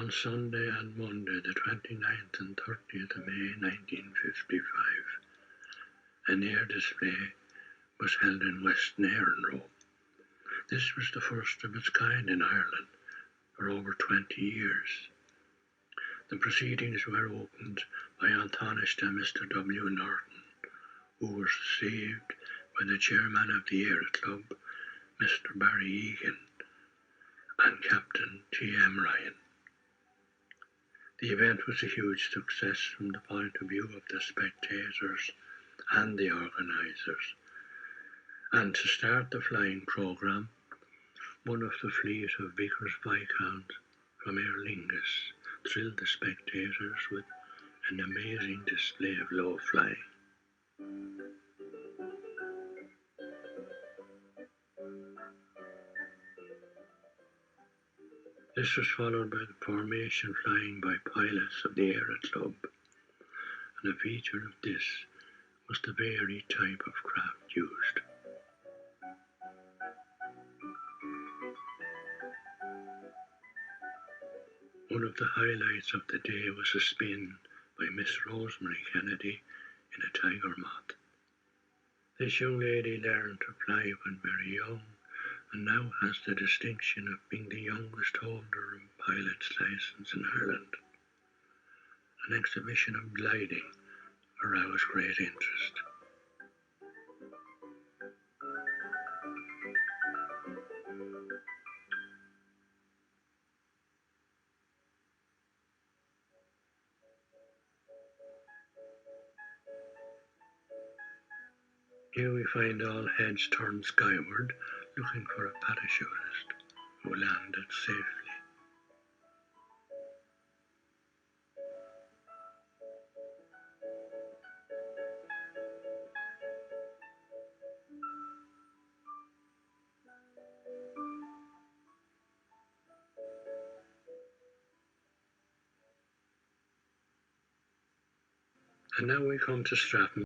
on Sunday and Monday, the 29th and 30th of May 1955, an air display was held in Weston Airfield. This was the first of its kind in Ireland for over 20 years. The proceedings were opened by Antonist and Mr. W. Norton, who was received by the chairman of the Aero Club, Mr. Barry Eoghan, and Captain T.M. Ryan. The event was a huge success from the point of view of the spectators and the organisers. And to start the flying programme, one of the fleet of Vickers Viscounts from Aer Lingus thrilled the spectators with an amazing display of low flying. This was followed by the formation flying by pilots of the Aero Club, and a feature of this was the varied type of craft used. One of the highlights of the day was a spin by Miss Rosemary Kennedy in a tiger moth. This young lady learned to fly when very young, and now has the distinction of being the youngest holder of a pilot's license in Ireland. An exhibition of gliding aroused great interest. Here we find all heads turned skyward, looking for a parachutist who landed safely. And now we come to Stratham.